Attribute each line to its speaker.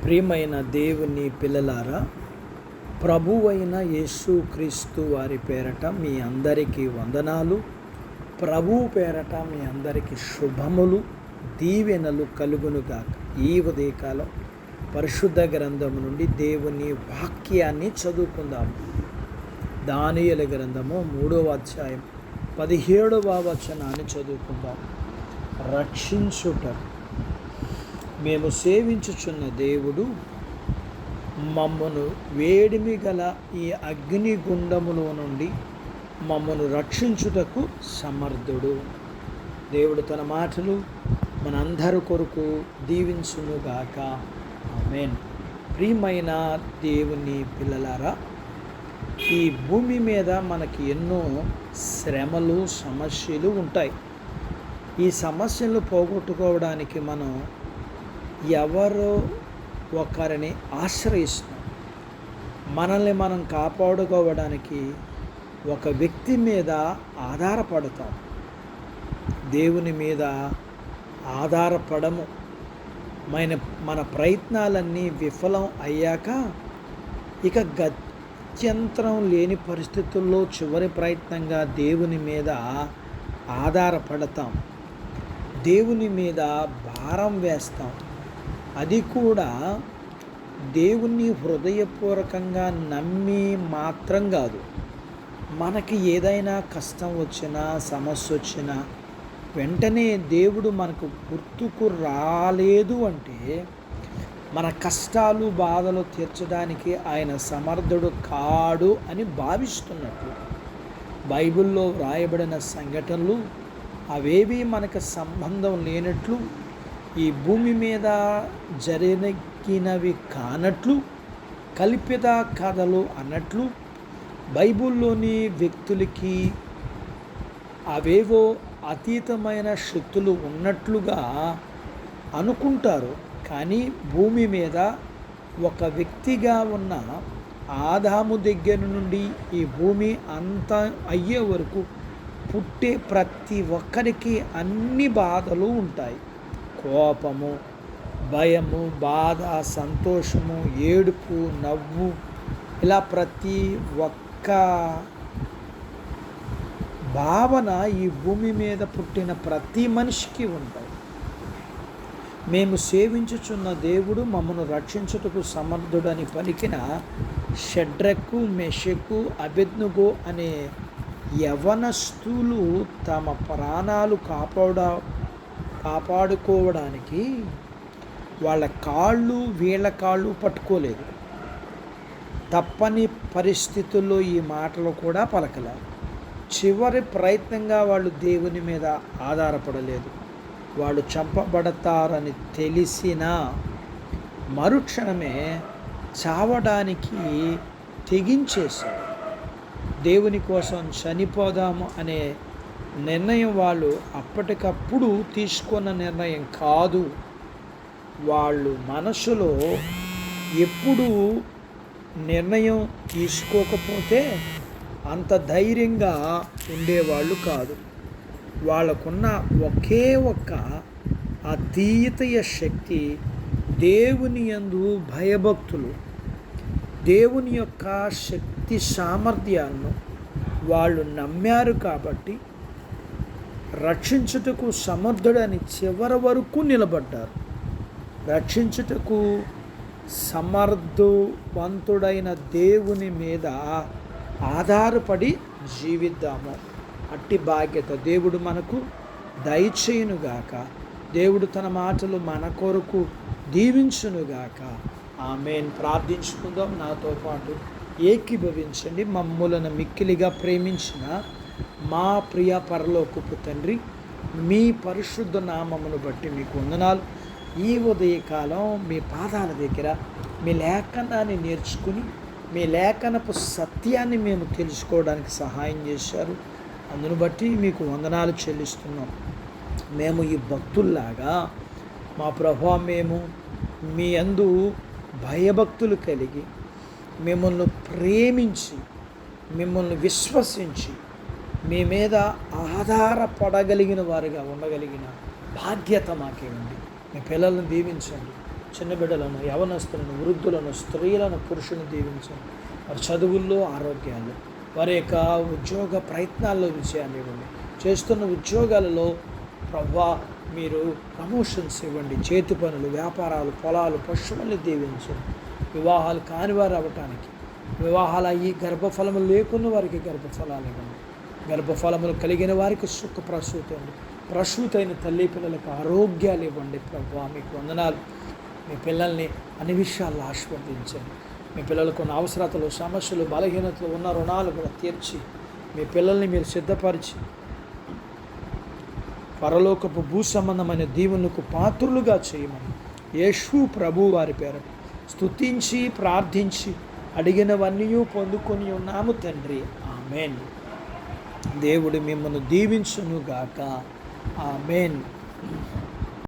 Speaker 1: ప్రియమైన దేవుని పిల్లలారా, ప్రభువైన యేసుక్రీస్తు వారి పేరట మీ అందరికీ వందనాలు. ప్రభువు పేరట మీ అందరికీ శుభములు, దీవెనలు కలుగునుగాక. ఈ ఉదయకాలం పరిశుద్ధ గ్రంథము నుండి దేవుని వాక్యాన్ని చదువుకుందాము. దానియేలు గ్రంథము 3వ అధ్యాయం 17వ వచనాన్ని చదువుకుందాం. రక్షించుట మేము సేవించుచున్న దేవుడు మమ్మను వేడిమి గల ఈ అగ్నిగుండములో నుండి మమ్మను రక్షించుటకు సమర్థుడు. దేవుడు తన మాటలు మనందరి కొరకు దీవించునుగాక. ఆమేన్. ప్రియమైన దేవుని పిల్లలారా, ఈ భూమి మీద మనకి ఎన్నో శ్రమలు, సమస్యలు ఉంటాయి. ఈ సమస్యలు పోగొట్టుకోవడానికి మనం ఎవరో ఒకరిని ఆశ్రయిస్తాం. మనల్ని మనం కాపాడుకోవడానికి ఒక వ్యక్తి మీద ఆధారపడతాం. దేవుని మీద ఆధారపడము. మన ప్రయత్నాలన్నీ విఫలం అయ్యాక ఇక గత్యంతరం లేని పరిస్థితుల్లో చివరి ప్రయత్నంగా దేవుని మీద ఆధారపడతాం. దేవుని మీద భారం వేస్తాం. అది కూడా దేవుణ్ణి హృదయపూర్వకంగా నమ్మి మాత్రం కాదు. మనకి ఏదైనా కష్టం వచ్చినా, సమస్య వచ్చినా వెంటనే దేవుడు మనకు గుర్తుకు రాలేదు అంటే మన కష్టాలు, బాధలు తీర్చడానికి ఆయన సమర్థుడు కాడు అని భావిస్తున్నట్లు. బైబిల్లో వ్రాయబడిన సంఘటనలు అవేవి మనకు సంబంధం లేనట్లు, ఈ భూమి మీద జరిగినవి కానట్లు, కల్పిత కథలు అన్నట్లు బైబిల్లోని వ్యక్తులకి అవేవో అతీతమైన శక్తులు ఉన్నట్లుగా అనుకుంటారు. కానీ భూమి మీద ఒక వ్యక్తిగా ఉన్న ఆదాము దగ్గర నుండి ఈ భూమి అంతా అయ్యే వరకు పుట్టే ప్రతి ఒక్కరికి అన్ని బాధలు ఉంటాయి. కోపము, భయము, బాధ, సంతోషము, ఏడుపు, నవ్వు, ఇలా ప్రతి ఒక్క భావన ఈ భూమి మీద పుట్టిన ప్రతి మనిషికి ఉంటాయి. మేము సేవించుచున్న దేవుడు మమ్మను రక్షించుటకు సమర్థుడని పలికిన షడ్రకు, మెషకు, అబేద్నెగో అనే యవనస్తులు తమ ప్రాణాలు కాపాడుకోవడానికి వాళ్ళ కాళ్ళు, వీళ్ళ కాళ్ళు పట్టుకోలేదు. తప్పని పరిస్థితుల్లో ఈ మాటలు కూడా పలకలేదు. చివరి ప్రయత్నంగా వాళ్ళు దేవుని మీద ఆధారపడలేదు. వాళ్ళు చంపబడతారని తెలిసిన మరుక్షణమే చావడానికి తెగించేశారు. దేవుని కోసం చనిపోదాము అనే నిర్ణయం వాళ్ళు అప్పటికప్పుడు తీసుకున్న నిర్ణయం కాదు. వాళ్ళు మనసులో ఎప్పుడు నిర్ణయం తీసుకోకపోతే అంత ధైర్యంగా ఉండేవాళ్ళు కాదు. వాళ్ళకున్న ఒకే ఒక్క అతీతయ శక్తి దేవుని యందు భయభక్తులు. దేవుని యొక్క శక్తి సామర్థ్యాలను వాళ్ళు నమ్మారు కాబట్టి రక్షించుటకు సమర్థుడని చివరి వరకు నిలబడ్డారు. రక్షించుటకు సమర్థవంతుడైన దేవుని మీద ఆధారపడి జీవిద్దాము. అట్టి బాధ్యత దేవుడు మనకు దయచేయునుగాక. దేవుడు తన మాటలు మన కొరకు దీవించునుగాక. ఆమేన్. ప్రార్థించుకుందాం. నాతో పాటు ఏకీభవించండి. మమ్ములను మిక్కిలిగా ప్రేమించిన మా ప్రియ పరలోకపు తండ్రి, మీ పరిశుద్ధ నామమును బట్టి మీకు వందనాలు. ఈ ఉదయకాలం మీ పాదాల దగ్గర మీ లేఖనాన్ని నేర్చుకుని మీ లేఖనపు సత్యాన్ని మేము తెలుసుకోవడానికి సహాయం చేశారు. అందును బట్టి మీకు వందనాలు చెల్లిస్తున్నాం. మేము ఈ భక్తుల్లాగా మా ప్రభువా, మేము మీ యందు భయభక్తులు కలిగి మిమ్మల్ని ప్రేమించి మిమ్మల్ని విశ్వసించి మీ మీద ఆధారపడగలిగిన వారుగా ఉండగలిగిన బాధ్యత మాకే ఉంది. మీ పిల్లలను దీవించండి. చిన్న బిడ్డలను, యవనస్తులను, వృద్ధులను, స్త్రీలను, పురుషులను దీవించండి. వారి చదువుల్లో ఆరోగ్యాలు, వారి యొక్క ఉద్యోగ ప్రయత్నాల్లో విజయాన్ని ఇవ్వండి. చేస్తున్న ఉద్యోగాలలో ప్రవ్వా మీరు ప్రమోషన్స్ ఇవ్వండి. చేతి పనులు, వ్యాపారాలు, పొలాలు, పశువుల్ని దీవించండి. వివాహాలు కానివారు అవ్వటానికి, వివాహాలు అయ్యి గర్భఫలములు లేకున్న వారికి గర్భఫలాలు ఇవ్వండి. గర్భఫలములు కలిగిన వారికి సుఖ ప్రసూతి, ప్రసూతైన తల్లి పిల్లలకు ఆరోగ్యాలు ఇవ్వండి. ప్రభువా మీకు వందనాలు. మీ పిల్లల్ని అన్ని విషయాల్లో ఆశీర్వదించండి. మీ పిల్లలకు ఉన్న అవసరతలు, సమస్యలు, బలహీనతలు, ఉన్న రుణాలు కూడా తీర్చి మీ పిల్లల్ని మీరు సిద్ధపరిచి పరలోకపు భూ సంబంధమైన దీవులకు పాత్రులుగా చేయమని యేసు ప్రభు వారి పేరు స్తుతించి ప్రార్థించి అడిగినవన్నీ పొందుకొని ఉన్నాము తండ్రి. ఆమెన్. దేవుడు మిమ్మల్ని దీవించునుగాక. ఆమెన్.